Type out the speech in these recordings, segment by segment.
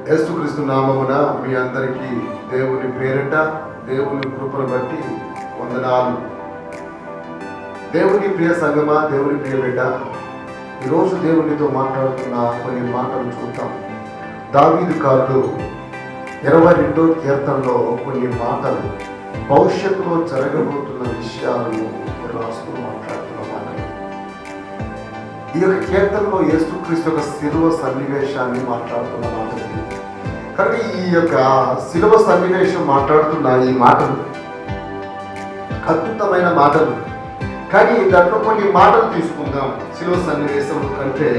యేసుక్రీస్తు నామమున మీ అందరికీ దేవుని పేరిట దేవుని కృపను బట్టి వందనాలు. దేవుని ప్రియ సంగమా, దేవుని ప్రియ బిడ్డ, ఈరోజు దేవునితో మాట్లాడుతున్న కొన్ని మాటలు చూద్దాం. దావీదు కాదు 22వ కీర్తనలో కొన్ని మాటలు భవిష్యత్తులో జరగబోతున్న విషయాలను రాస్తూ మాట్లాడుతున్న మాటలు. ఈ యొక్క కీర్తనలో యేసుక్రీస్తు యొక్క శిలువ సన్నివేశాన్ని మాట్లాడుతున్న మాటలు. కానీ ఈ యొక్క శిలువ సన్నివేశం మాట్లాడుతున్న ఈ మాటలు అద్భుతమైన మాటలు. కానీ దాంట్లో కొన్ని మాటలు తీసుకుందాం. శిలువ సన్నివేశం కంటే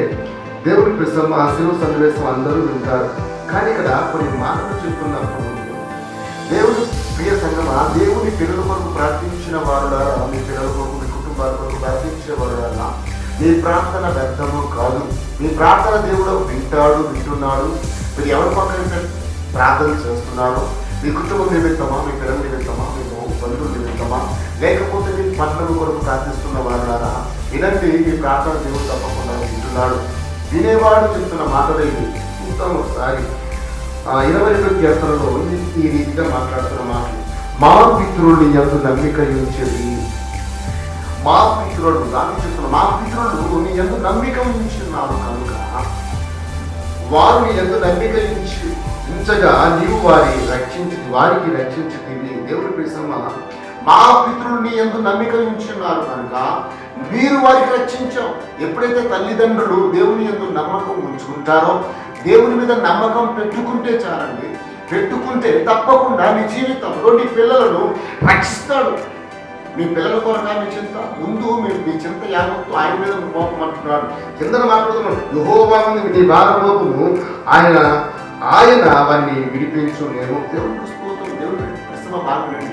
దేవుని ప్రసమ ఆ శిలువ సన్నివేశం అందరూ వింటారు. కానీ ఇక్కడ కొన్ని మాటలు చెప్తున్నప్పుడు దేవుని ప్రియ సంగమా, దేవుని పిల్లల కొరకు ప్రార్థించిన వారులా, మీ పిల్లల కొరకు, మీ కుటుంబాల కొరకు ప్రార్థించే వారులా, మీ ప్రార్థన వ్యర్థము కాదు. మీ ప్రార్థన దేవుడు వింటున్నాడు. మీరు ఎవరి పక్కన ప్రార్థన చేస్తున్నారు? మీ కుటుంబం నిమిత్తమా, మీ పిల్లల నిమిత్తమా, మీ బంధువుల నిమిత్తమా, లేకపోతే మీ పట్టణం కొరకు ప్రార్థిస్తున్న వారులారా, ఇలాంటి మీ ప్రార్థన దేవుడు తప్పకుండా వింటున్నాడు. వినేవాడు చెప్తున్న మాటలేవి చూద్దాం ఒకసారి. 22వ కీర్తనలో ఈ రీతిగా మాట్లాడుతున్న మాటలు. మా పితరులు యందు నమ్మిక ఉంచేది. మా పితరులు దాన్ని చెప్తున్న మా పితరులు నీ యందు నమ్మిక ఉంచున్నారు కనుక వారు నీ యందు నమ్మిక ఉంచగా నీవు వారికి రక్షించింది. దేవుడి ప్రియసమ, మా పితరులు నీ యందు నమ్మిక ఉంచున్నారు కనుక మీరు వారికి రక్షించాం. ఎప్పుడైతే తల్లిదండ్రులు దేవుని యందు నమ్మకం ఉంచుకుంటారో, దేవుని మీద నమ్మకం పెట్టుకుంటే చాలండి. పెట్టుకుంటే తప్పకుండా నీ జీవితంలో నీ పిల్లలను రక్షిస్తాడు. మీ పిల్లల కొరక మీ చింత, ముందు మీ చింత యావత్తు ఆయన మీద కోపం అంటున్నాడు. కింద మాట్లాడుతున్నాడు, యెహోవా నీ భారమోపము ఆయన వారిని విడిపించు. నేను దేవుడికి స్తోత్రం. దేవుడి ప్రసమ భాగండి.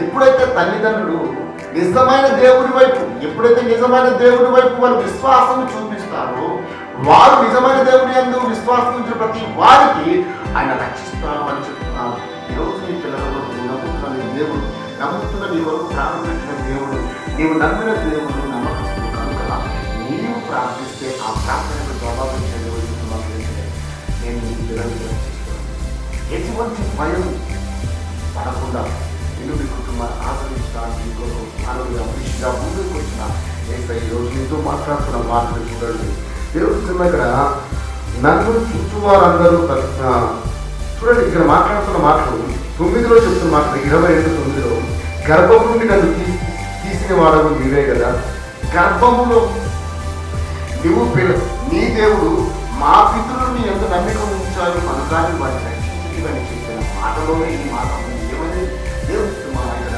ఎప్పుడైతే తల్లిదండ్రులు నిజమైన దేవుడి వైపు వారు విశ్వాసం చూపిస్తారో, వారు నిజమైన దేవుని యందు విశ్వాసం ఉంచిన ప్రతి వారికి ఆయన రక్షిస్తాను అని చెప్తున్నారు. ఈరోజు నీ పిల్లలలో నమ్ముతున్న నీ దేవుడు, నమ్ముతున్న నీ వరకు ప్రాణం పెట్టిన దేవుడు, నీవు నమ్మిన దేవుడు నమ్మకస్తుడు కనుక నీవు ప్రార్థిస్తే ఆ ప్రార్థనకు జవాబు చేయవలసిన నేను నీ పిల్లలకు రక్షిస్తాను. ఎటువంటి భయం పడకుండా నేను మీ కుటుంబాన్ని ఆదరించడానికి మానవుడిగా మనిషిగా ముందుకు వచ్చిన ఈరోజు నీతో మాట్లాడుతున్న మాటలు చూడండి. దేవుడు ఇక్కడ నన్ను చుట్టూ వారందరూ చూడండి. ఇక్కడ మాట్లాడుతున్న మాటలు 9లో చెప్తున్న మాటలు 22:9 గర్భం నుండి నన్ను తీసిన వాడవు నీవే కదా. గర్భములో నువ్వు నీ దేవుడు మా పితరులు నీ ఎంత నమ్మిక ఉంచారు కనుక వారిని రక్షించని చెప్పిన మాటలోనే ఈ మాట ఏమని దేవుడు ఇక్కడ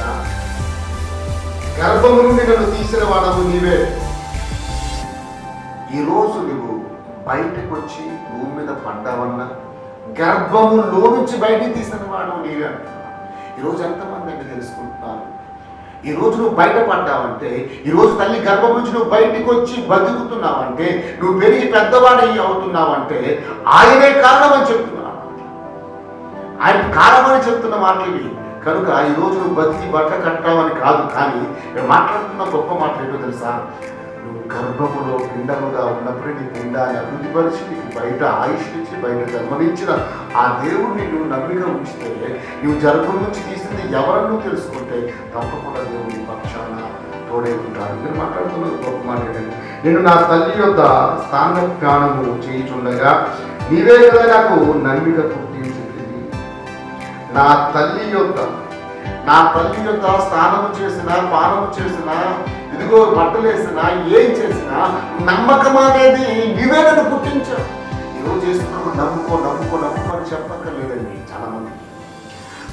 గర్భము నుండి నన్ను తీసిన వాడవు నీవే. ఈరోజు నువ్వు బయటకు వచ్చి భూమి మీద పడ్డావన్నా గర్భములో నుంచి బయటికి తీసిన వాడు నీవే అంటున్నా. ఈరోజు ఎంతమంది అంటే తెలుసుకుంటున్నారు? ఈరోజు నువ్వు బయటపడ్డావంటే, ఈరోజు తల్లి గర్భం నుంచి నువ్వు బయటికి వచ్చి బతుకుతున్నావంటే, నువ్వు పెరిగి పెద్దవాడు అవుతున్నావంటే ఆయనే కారణం అని చెప్తున్నావు. ఆయన కారణమని చెప్తున్న మాటలు ఇవి. కనుక ఈరోజు నువ్వు బతికి బట్ట కట్టావని కాదు, కానీ నేను మాట్లాడుతున్న గొప్ప మాటలు ఏంటో తెలుసా? నువ్వు గర్భములో పిండముగా ఉన్నప్పుడే నీ పిండాన్ని అభివృద్ధిపరిచి నీకు బయట ఆయుష్ ఇచ్చి బయట జన్మనిచ్చిన ఆ దేవుడిని నువ్వు నమ్మిక ఉంచితే, నువ్వు గర్భం నుంచి తీసింది ఎవరన్నా తెలుసుకుంటే తప్పకుండా దేవుడి పక్షాన తోడే ఉంటాడు. మీరు మాట్లాడుతున్న గొప్ప మాట ఏంటంటే, నేను నా తల్లి యొక్క స్థాన ప్రాణము చేయుచుండగా నీవే కదా నాకు నమ్మిక పుట్టించింది. నా తల్లి యొక్క స్నానము చేసినా, పానము చేసినా, ఇదిగో బట్టలు వేసినా, ఏం చేసినా నమ్మకం అనేది నీవే నన్ను పుట్టించావు. ఈరోజు చేస్తున్నప్పుడు నమ్ముకో అని చెప్పక్కర్లేదండి. చాలా మంది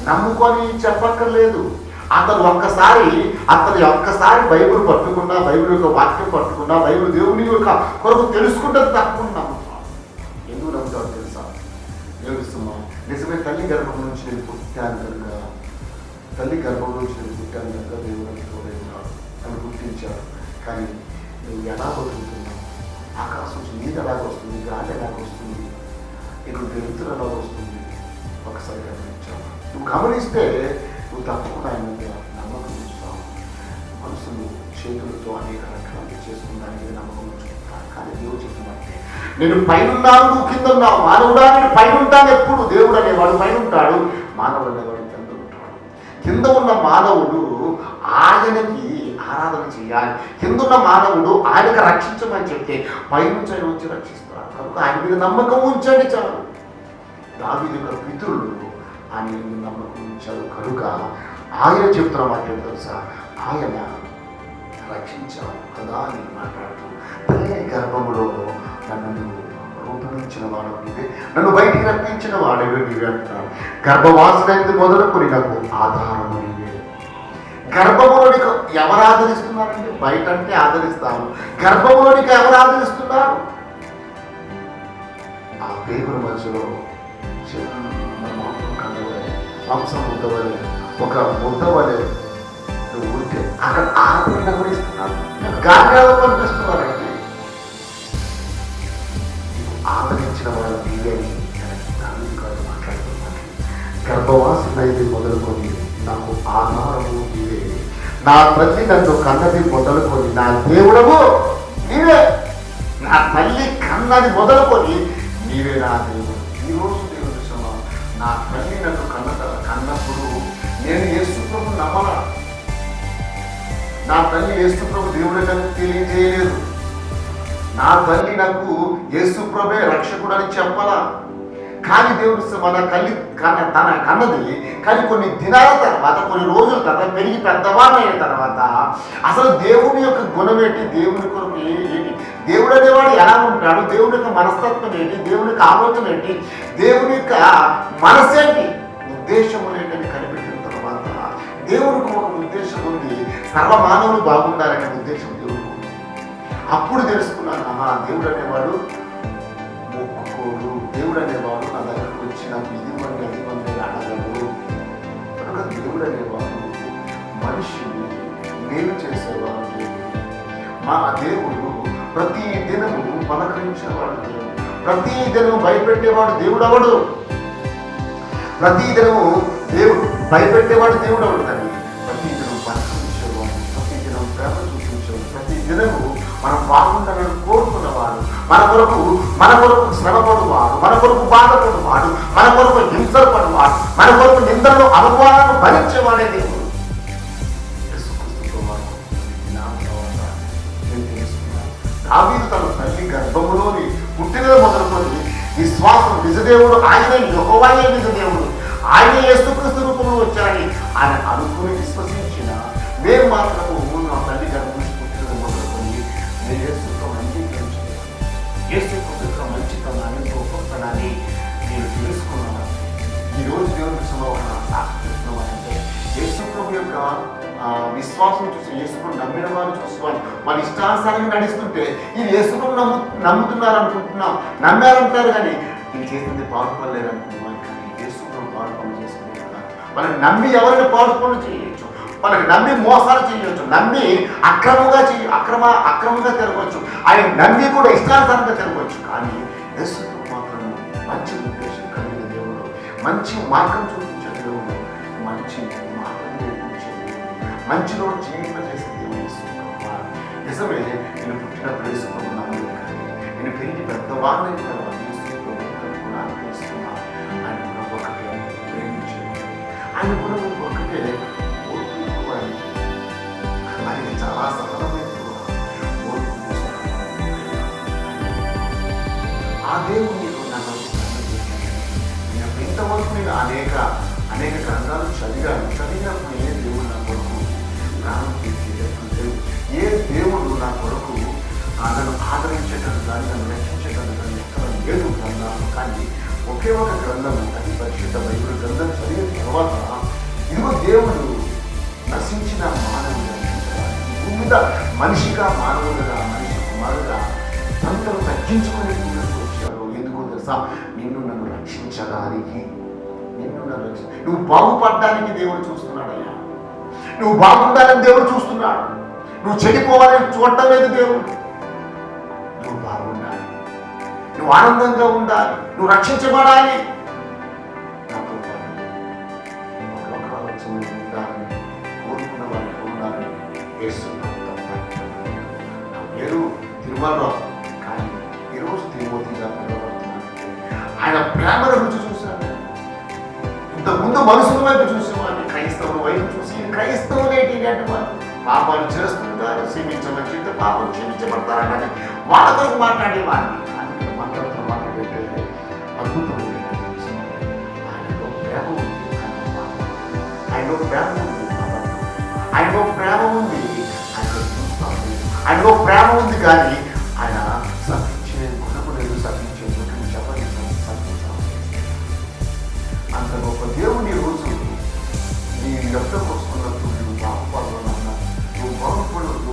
నమ్ముకొని చెప్పక్కర్లేదు. అతను ఒక్కసారి బైబిల్ పట్టుకున్నా, బైబిల్ యొక్క వాక్యం పట్టుకున్నా, బైబిల్ దేవుని యొక్క కొరకు తెలుసుకుంటే తప్పకుండా నమ్ముతాం. ఎందుకు నమ్ముతావు తెలుసా? ఏమిస్తున్నా నిజమే తల్లి గర్భం నుంచి నేను పుట్టాను కనుక, దేవుడు తోడే ఉన్నాడు, నన్ను గుర్తించాడు. కానీ నువ్వు ఎలా బతుకుతున్నావు? ఆకాశం నుంచి నీరు ఎలాగొస్తుంది, గాలి ఎలాగొస్తుంది, నీకు వెలుతురు ఎలా వస్తుంది? ఒకసారి గమనించావు. నువ్వు గమనిస్తే నువ్వు తప్పకుండా ఆయన మీద నమ్మకం ఉంచుతావు. మనసును చేతులతో అనేక రకాలు చేసుకున్నానికి నమ్మకం ఉంచుకుంటాను. కానీ దేవుడు చెప్తున్నట్టే నేను పైనున్నాను, నువ్వు కింద ఉన్నావు. మానవుడా, నేను పైన ఉంటాను ఎప్పుడు. దేవుడు అనేవాడు పైన ఉంటాడు, మానవుడు అనేవాడు కింద ఉంటాడు. కింద ఉన్న మానవుడు ఆయనకి ఆరాధన చేయాలి. కిందున్న మానవుడు ఆయనకు రక్షించమని చెప్తే పైనుంచి ఆయన వచ్చి రక్షిస్తాడు. కనుక ఆయన మీద నమ్మకం ఉంచండి చాలు. దావీదు యొక్క పితరులు ఆయన మీద నమ్మకం ఉంచారు కనుక ఆయన చెప్తున్న మాట ఏంటో తెలుసా, ఆయన రక్షించావు కదా అని మాట్లాడుతూ, తల్లి గర్భములో నన్ను రూపొందించిన వాడు నీవే, నన్ను బయటికి రప్పించిన వాడేవే నీవే అంటున్నాడు. గర్భవాసన మొదలుకొని నాకు ఆధారము నీవే. గర్భములోనికి ఎవరు ఆదరిస్తున్నారంటే, బయట అంటే ఆదరిస్తారు, గర్భములోనికి ఎవరు ఆదరిస్తున్నారు? ఆ పేగుల మధ్యలో చిన్న మాంసం కండవలే, మాంసం ముద్దవలే, ఒక ముద్దవలే నువ్వు ఉంటే అక్కడ ఆదరణ కూడా ఇస్తున్నారు. గాలిలో కనిపిస్తున్నారండి. ఆదరించిన వాళ్ళు నీవే కాదు మాట్లాడుతున్నాను. గర్భవాసునైతే మొదలుకొని నాకు ఆధారము నీవే, నా తల్లి నన్ను కన్నది మొదలుకొని నా దేవుడము నీవే, నా తల్లి కన్నది మొదలుకొని నీవే నా దేవుడు. ఈరోజు దేవుడు నా తల్లి నన్ను కన్నప్పుడు నేను యేసు ప్రభు నమ్మలా. నా తల్లి యేసు ప్రభు దేవుడే నాకు తెలియజేయలేదు. నా తల్లి నాకు యేసు ప్రభే రక్షకుడు అని చెప్పలా. కానీ దేవుడు మన తన కన్నది. కానీ కొన్ని దినాల తర్వాత, కొన్ని రోజుల తర్వాత, పెరిగి పెద్దవాళ్ళు అయిన తర్వాత అసలు దేవుని యొక్క గుణం ఏంటి, దేవుని కొరకు ఏంటి, దేవుడు అనేవాడు ఎలా ఉంటాడు, దేవుని యొక్క మనస్తత్వం ఏంటి, దేవుని యొక్క ఆలోచన ఏంటి, దేవుని యొక్క మనసు ఏంటి, ఉద్దేశములు ఏంటని కనిపెట్టిన తర్వాత దేవునికి ఒక ఉద్దేశం ఉంది. సర్వమానవులు బాగుండాలనే ఉద్దేశం దేవుడు. అప్పుడు తెలుసుకున్నాను, దేవుడు అనేవాడు మొక్కుకోడు, దేవుడు అనేవాడు నా దగ్గరకు వచ్చి నాకు ఇది వండి అది వండి అడగడు. కనుక దేవుడు అనేవాడు మనిషిని మేలు చేసేవాడు. మా దేవుడు ప్రతి దినము పలకరించేవాడు దేవుడు, ప్రతి దినము భయపెట్టేవాడు దేవుడు అవడు. ప్రతి దినము దేవుడు భయపెట్టేవాడు దేవుడు అవడు. కానీ ప్రతి దినం పలకరించేవాడు, ప్రతి దినం ప్రేమ చూపించేవాడు, ప్రతి దినము మనం బాగుండాలని కోరుకున్నవాడు, మన కొరకు శ్రమపడువాడు, మన కొరకు బాధపడువాడు, మన కొరకు హింసలు పడువాడు, మన కొరకు నిందలను అనుభవాలను భరించేవాడే దేవుడు. దావీదు తన తల్లి గర్భములోని పుట్టిన మొదలుకొని విశ్వాసం, నిజదేవుడు ఆయనే, యెహోవాయే నిజదేవుడు, ఆయనే యేసుక్రీస్తు రూపంలో వచ్చారని ఆయన అనుకుని విశ్వసించిన మేము మాత్రము నా తల్లి గర్భం నుంచి పుట్టిన మొదలుకొని యేసుక్రీస్తు యొక్క మంచితనాన్ని, గొప్పతనాన్ని నేను తెలుసుకున్నాను. ఈరోజు దేవుని సమూహంగా సాక్షి చెప్తున్నామంటే యేసుప్రభు యొక్క విశ్వాసం చూసి, యేసుప్రభు నమ్మిన వారు చూసి వాళ్ళ ఇష్టానుసారంగా నడుస్తుంటే ఈ యేసుప్రభు నమ్ముతున్నారు అనుకుంటున్నాం, నమ్మారంటారు కానీ ఇది చేసింది పాడుపడలేరు అనుకుంటున్నాం. కానీ యేసుప్రభు పాడుపనులు చేసుకునే కదా. వాళ్ళని నమ్మి ఎవరైనా పాడుపనులు చేయొచ్చు, వాళ్ళకి నమ్మి మోసాలు చేయొచ్చు, నమ్మి అక్రమంగా తిరగవచ్చు, ఆయన నమ్మి కూడా ఇష్టానుసారంగా తిరగవచ్చు. కానీ యేసుప్రభు మాత్రం మంచి ఉద్దేశం కలిగిన దేవుడు, మంచి మార్గం చూపించే దేవుడు, మంచి మార్గం నేర్పించే దేవుడు, మంచిలో జీవింపజేసే దేవుడు యేసుప్రభు. నిజమే, నేను పుట్టినప్పుడు యేసుప్రభు నమ్మలేదు, కానీ నేను పెరిగి పెద్దవాడిని తర్వాత యేసుప్రభు నాకు తెలుస్తున్నా. ఆయన గుణం ఒకటే ప్రేమించేది, ఆయన గుణం ఒకటే ఓర్పు ఎక్కువ. ఆయనకి చాలా సరళమైన ఓర్పు. ఆ దేవుడు నన్ను నేను ఇంతవరకు నేను అనేక గ్రంథాలు చదివినప్పుడు ఏ దేవుడు నా కొరకు ప్రాణం తీసేటప్పుడు, ఏ దేవుడు నా కొరకు నన్ను ఆదరించేటట్టు కానీ నన్ను రక్షించేటట్టు కానీ ఎక్కడ లేదు గ్రంథాలు. కానీ ఒకే ఒక గ్రంథము, అది పరిశుద్ధ బైబిల్ గ్రంథం చదివిన తర్వాత ఇదిగో దేవుడు నశించిన మానవుని రక్షించడానికి భూమి మీద మనిషిగా, మానవులుగా, మనిషి కుమారుగా తనను తగ్గించుకునే వచ్చారు. ఎందుకో తెలుసా? నిన్ను నన్ను రక్షించడానికి, నువ్వు బాగుపడడానికి దేవుడు చూస్తున్నాడయ్యా. నువ్వు బాగుండాలని దేవుడు చూస్తున్నాడు. నువ్వు చెడిపోవాలని చూడటం లేదు దేవుడు. నువ్వు బాగుండాలి, నువ్వు ఆనందంగా ఉండాలి, నువ్వు రక్షించబడాలి. నాతో పాటు ఉండాలని కోరుకున్న వారికి ఉండాలని యేసు నా పేరు తిరుమలరావు. కానీ ఈరోజు తిరుమతి ప్రేమను రుచి చూశాను. ఇంతకుముందు మనుషుల వైపు చూసేవాడిని, క్రైస్తవుల వైపు చూసి క్రైస్తవులేటి పాపాలు చేస్తుంటారు, క్షమించమని చెప్తే పాపం క్షమించబడతారని వాళ్ళ కొరకు మాట్లాడేవాడిని. మాట్లాడితే అద్భుతం. ఆయనలో ప్రేమ ఉంది, ఆయనలో ప్రేమ ఉంది, ఆయనలో ప్రేమ ఉంది, ఆయనలో ప్రేమ ఉంది. కానీ ఆయన సహించే గుణము లేదు, సహించే గుణం చెప్పని అంత గొప్ప దేవుని రోజు నీ ఎప్పుడో వస్తున్నప్పుడు నువ్వు బాగుపడాలన్నా, నువ్వు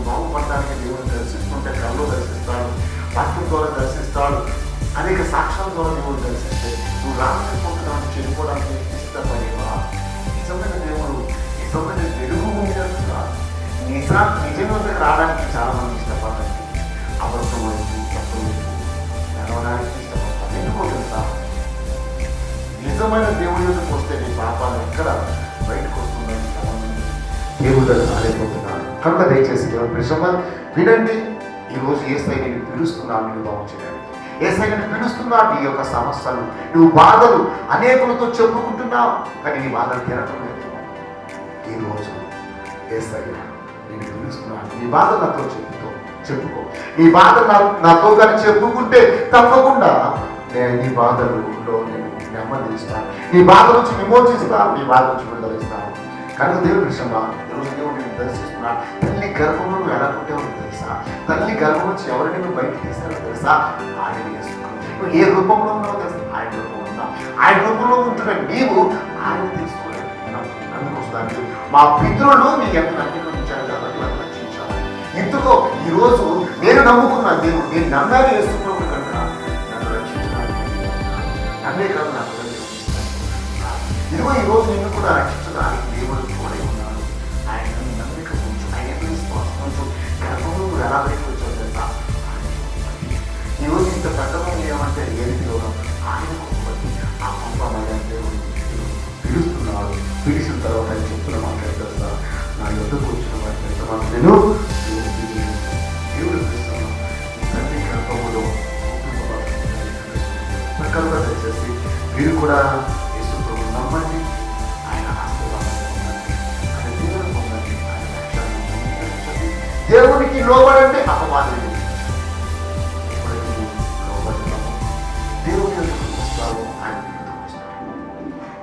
బాగుపడడానికి దేవుని దర్శిస్తుంటే కళ్ళు దర్శిస్తాడు, వాక్యం ద్వారా దర్శిస్తాడు, అనేక సాక్ష్యాల ద్వారా దేవుడు దర్శిస్తే నువ్వు రాకపోవడానికి చెడిపోవడానికి ఇష్టపడేవా? నిజమైన దేవుడు, నిజమైన వెలుగు ఉండేట్టుగా నిజంగా రావడానికి చాలా మంది ఇష్టపడతారు. అబద్ధం వైపు, తప్పు వైపు నడవడానికి ఇష్టపడతారు. ఎందుకో తెలుసా? నిజమైన దేవుడి యొక్కకు వస్తే నీ పాపాలు ఎక్కడ బయటకు వస్తుందని చాలా మంది దేవుడు ఆలైపోతున్నారు. కనుక దయచేసి దేవుని ప్రియమ వినండి. ఈరోజు యేసయ్య నేను పిలుస్తున్నాను, నేను బాగు చేయాలి. యేసయ్య నేను పిలుస్తున్నాను. నీ యొక్క సమస్యలు, నువ్వు బాధలు అనేకులతో చెప్పుకుంటున్నావు, కానీ నీ బాధలు తీరటం లేదు. ఈరోజు యేసయ్య నేను పిలుస్తున్నాను. నీ బాధ నాతో చెప్పుకో. నీ బాధ నాతో కానీ చెప్పుకుంటే తప్పకుండా నేను నీ బాధలలో నేను నెమ్మదిస్తాను, నీ బాధ నుంచి విమోచిస్తాను, నీ బాధ నుంచి విడుదలిస్తాను. కనుక దేవుడి విషయంగా ఈరోజు దేవుడు నేను దర్శిస్తున్నాను. తల్లి గర్భంలో నువ్వు ఎలా పుట్టావో తెలుసా? తల్లి గర్భం నుంచి ఎవరిని నువ్వు బయటకు తీసారో తెలుసా? ఆయన చేసుకున్నావు. నువ్వు ఏ రూపంలో ఉన్నావో తెలుసా? ఆయన రూపంలో ఉన్నావు. ఆయన రూపంలో ఉంటున్న నీవు ఆయన తీసుకోలేదు. అందుకోసడానికి మా పితరులు నీ ఎంత నమ్మిక ఉంచారు కాబట్టి వాళ్ళు రక్షించాలి. ఎందుకో ఈరోజు నేను నమ్ముకున్నాను దేవుడు, నేను నమ్మాను వేసుకున్నాను కనుక నన్ను రక్షించడానికి నన్నే కాదు నాకు ఇదిగో ఈరోజు నిన్ను కూడా రక్షించడానికి దేవుడు తోడే ఉన్నాడు. ఆయన నమ్మిక కొంచెం, ఆయన విశ్వాసం కొంచెం, గర్భంలో నువ్వు ఎలా బయటకు వచ్చావు తెలుసా? ఈరోజు ఇంత పెద్దవాళ్ళు ఏమంటే ఏది లోకం ఆయన గొప్పది. ఆ గొప్పమైన దేవుడు పిలుస్తున్నాడు. పిలిచిన తర్వాత ఆయన చెప్తున్న మాట్లాడతా నా యొక్కకు వచ్చిన వాటి ఎంతమంది నేను దేవుడు పిలుస్తాను. ఈ తల్లి గర్భములో కనుక దయచేసి మీరు కూడా నమ్మండి, ఆయన ఆశీర్వాదాలు పొందండి, ఆయన దీవెన పొందండి, ఆయన రక్షణను పొందండి. దేవునికి లోబడంటే అపవాదం ఎప్పుడైతే లోబడతామో దేవుని ఎదురు వస్తావు, ఆయన ఎదురు వస్తావు.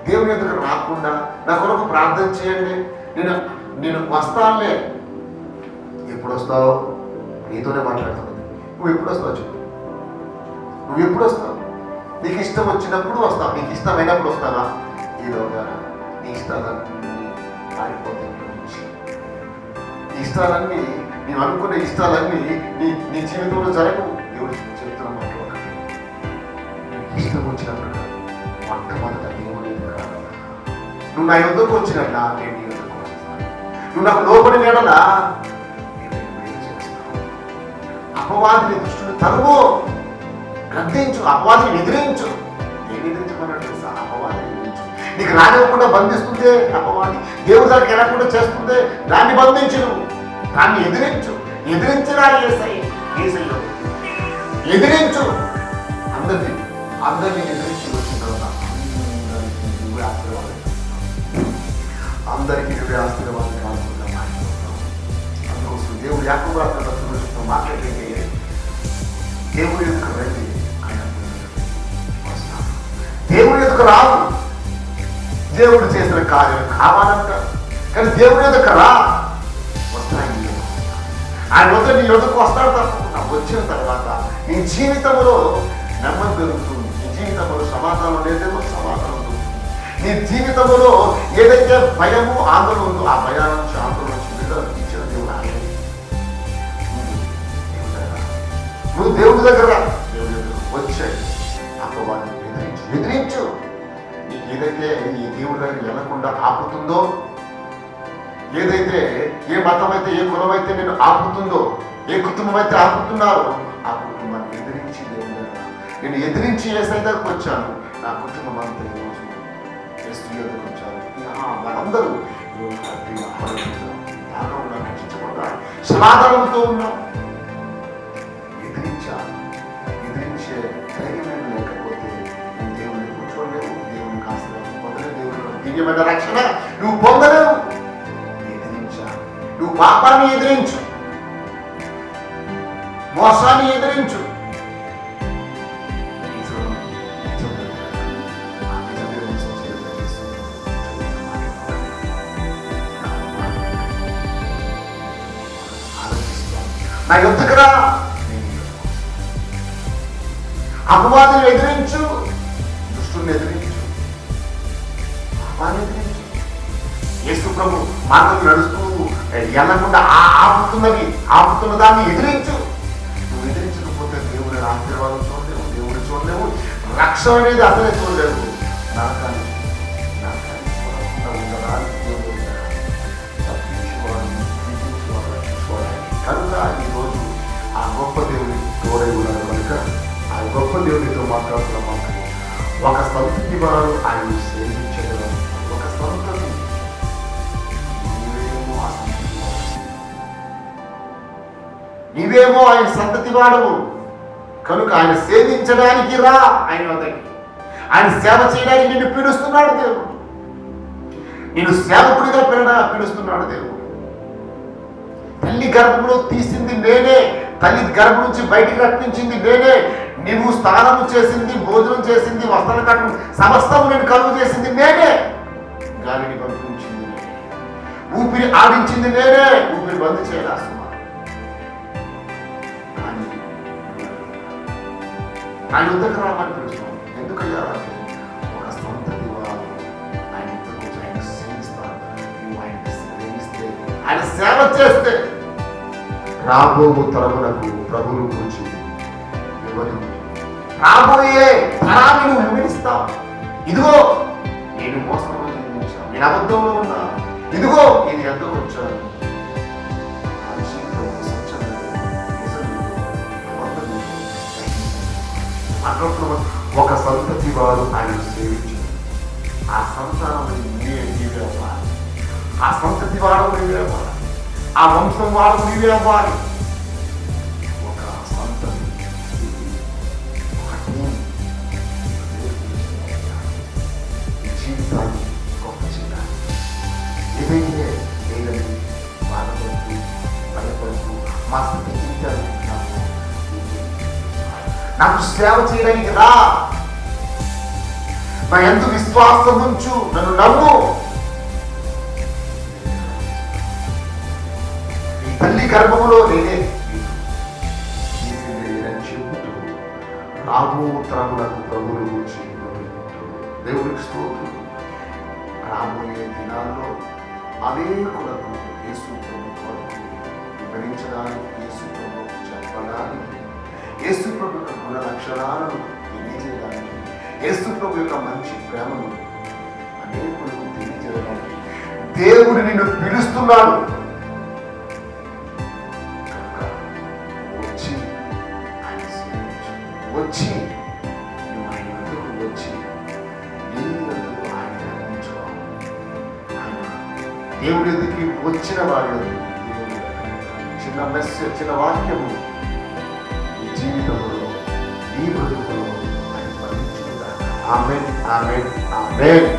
దేవుని ఎదురు రాకుండా నా కొరకు ప్రార్థన చేయండి, నేను వస్తానులే. ఎప్పుడు వస్తావు? నీతోనే మాట్లాడుతుంది. నువ్వు ఎప్పుడు వస్తావు చెప్పు? నువ్వు ఎప్పుడు వస్తావు? నీకు ఇష్టం వచ్చినప్పుడు వస్తావు, నీకు ఇష్టమైనప్పుడు వస్తావా? ఈలోగా నీ ఇష్టాలన్నీ మారిపోతాయి. నీ ఇష్టాలన్నీ, నీవు అనుకున్న ఇష్టాలన్నీ నీ జీవితంలో జరగవు. దేవుడు చెప్తున్న మాట ఒకటి, ఇష్టం వచ్చినప్పుడు మొట్టమొదట దేవుని ఎదురు నువ్వు నా యుద్ధకు వచ్చినట్లా నేను నీ యుద్ధకు వస్తాను. నువ్వు నాకు లోపడి నేడలా నేను ఏం చేస్తాను? అపవాదిని దృష్టిని తరువు, గద్దించు, అపవాదిని ఎదిరించు. నేను ఎదిరించమన్నాడు తెలుసా? అపవాదిని ఎదిరించు. నీకు రానివ్వకుండా బంధిస్తుందే అపవాది, దేవుడి దగ్గరికి వెళ్ళకుండా చేస్తుందే దాన్ని బంధించు, దాన్ని ఎదిరించు. ఎదిరించరా యేసయ్యలో ఎదిరించు. అందరినీ ఎదిరించి వచ్చిన తర్వాత నువ్వే ఆశీర్వాదం, అందరికీ నువ్వే ఆశీర్వాదం కాకుండా మాట్లాడుతావు. అందుకోసం దేవుడు యాకోబు రాసిన పత్రికలో మాట్లాడితే దేవుడి యొక్క రండి, ఆయన వస్తాను. దేవుడి యొక్క రావు, దేవుడు చేసిన కార్యం కావాలంట, కానీ దేవుడి యొక్క రా వస్తాయి. ఆయన వద్ద నీ యొద్దకు వస్తాడు తప్పకుండా. వచ్చిన తర్వాత నీ జీవితంలో నెమ్మది పెరుగుతుంది, నీ జీవితంలో సమాధానం లేదేమో సమాధానం దొరుకుతుంది. నీ జీవితంలో ఏదైతే భయము ఆందోళన ఉందో ఆ భయాల నుంచి ఆందోళన నుంచి విడుదల ఇచ్చిన దేవుడు ఆయన. నువ్వు దేవుడి దగ్గర వచ్చాయి, అపవాదిని ఎదిరించు. నీకు ఏదైతే ఈ దేవుడి దగ్గర వెళ్ళకుండా ఆపుతుందో, ఏదైతే ఏ మతం అయితే ఏ కులం అయితే నేను ఆపుతుందో, ఏ కుటుంబం అయితే ఆపుతున్నారో ఆ కుటుంబాన్ని ఎదిరించి దేవుడి దగ్గర నేను ఎదిరించి యేసయ్య దగ్గరకు వచ్చాను. నా కుటుంబం అంతా ఈరోజు యేసు దగ్గరకు వచ్చాను. వాళ్ళందరూ సమాధానంతో ఉన్నాం. ఎదిరించే ధైర్యం లేకపోతే నేను దేవుడికి దివ్యమైన రక్షణ నువ్వు పొందలేవు. ఎదిరించాలి. నువ్వు పాపాన్ని ఎదిరించు, మోసాన్ని ఎదిరించు. నా యుద్ధకు రా, అపవాదులు ఎదిరించు, దుష్టుని ఎదిరించు, పాపాన్ని ఎదిరించు. యేసు ప్రభు మార్గం నడుస్తూ ఎల్లకుండా ఆపుతున్న దాన్ని ఎదిరించు. నువ్వు ఎదిరించకపోతే దేవుని ఆశీర్వాదం చూడలేవు, దేవుని చూడలేవు, రక్షణ అనేది అసలే చూడలేవు. నరకాన్ని చూడకుండా ఉండడానికి దేవుడు కనుక ఈరోజు ఆ గొప్ప దేవుని తోడై ఉన్నాడు. కనుక ఆ గొప్ప దేవునితో మాట్లాడుతున్నాం. ఒక సంతతి వారు ఆయన సేవించగలం. ఒక సంతతి, నీవేమో ఆయన సంతతి వాడవు. కనుక ఆయన సేవించడానికి రా. ఆయన సేవ చేయడానికి నిన్ను పిలుస్తున్నాడు దేవుడు. నిన్ను సేవకుడిగా పిలుస్తున్నాడు దేవుడు. తల్లి గర్భంలో తీసింది నేనే, తల్లి గర్భం నుంచి బయటికి రప్పించింది నేనే. నీవు స్నానము చేసింది, భోజనం చేసింది, వస్త్రాలు కట్టడం సమస్తము నేను కలుగు చేసింది నేనే. గాలిని పంపించింది నేనే, ఊపిరి ఆడించింది నేనే. ఊపిరి బంద్ చేయాలి కానీ నా యుద్ధకు రామని పిలుస్తున్నాను. ఎందుకయ్యా ఒక సంతతి వారు ఆయన యుద్ధకు ఆయన సేవిస్తారు. నువ్వు ఆయన సేవిస్తే, ఆయన సేవ చేస్తే రాబో తరములకు ప్రభువును గురించి వివరించు. రాబోయే తరాన్ని నువ్వు వివరిస్తావు. ఇదిగో నేను మోసంలో జన్మించాను, నేను అబద్ధంలో ఉన్నా, ఇదిగో నేను ఎంతో వచ్చాను. ఒక సంతతి వారు ఆయన సేవించారు. ఆ సంతానం నీవే అవ్వాలి. ఆ సంతతి వాడు నీవే అవ్వాలి. ఆ వంశం వాడు నీవే అవ్వాలి. ఒక సంతతి, జీవితాన్ని గొప్ప చేయాలి. ఏదైతే లేదని బాధపడుతూ భయపడుతూ మా స్థితి జీవితాన్ని నాకు సేవ చేయడానికి రా. నా యందు విశ్వాసం ఉంచు, నన్ను నమ్ము. తల్లి గర్భములో నేనే చెబుతూ రాబో తరములకు ప్రభువును గురించి దేవునికి స్తోత్రం. రాబోయే దినాల్లో అనేకులకు యేసు ప్రభు కొరకు వివరించడానికి, యేసు ప్రభు చెప్పడానికి, యేసు ప్రభు యొక్క గుణ లక్షణాలను తెలియజేయడానికి, యేసు ప్రభు యొక్క మంచి ప్రేమను అనేకులకు తెలియజేయడానికి దేవుడు నిన్ను పిలుస్తున్నాడు. వచ్చి నువ్వు ఆయన వద్దకు వచ్చి నీ వద్దకు ఆయన అందించుకోవాలి. ఆయన దేవుడి ఎదుకి వచ్చిన వాడు చిన్న మెసేజ్, చిన్న వాక్యము నీ జీవితంలో, నీ బ్రతుకులో ఆయన పండించుకుంటారు. ఆమేన్, ఆమేన్, ఆమేన్.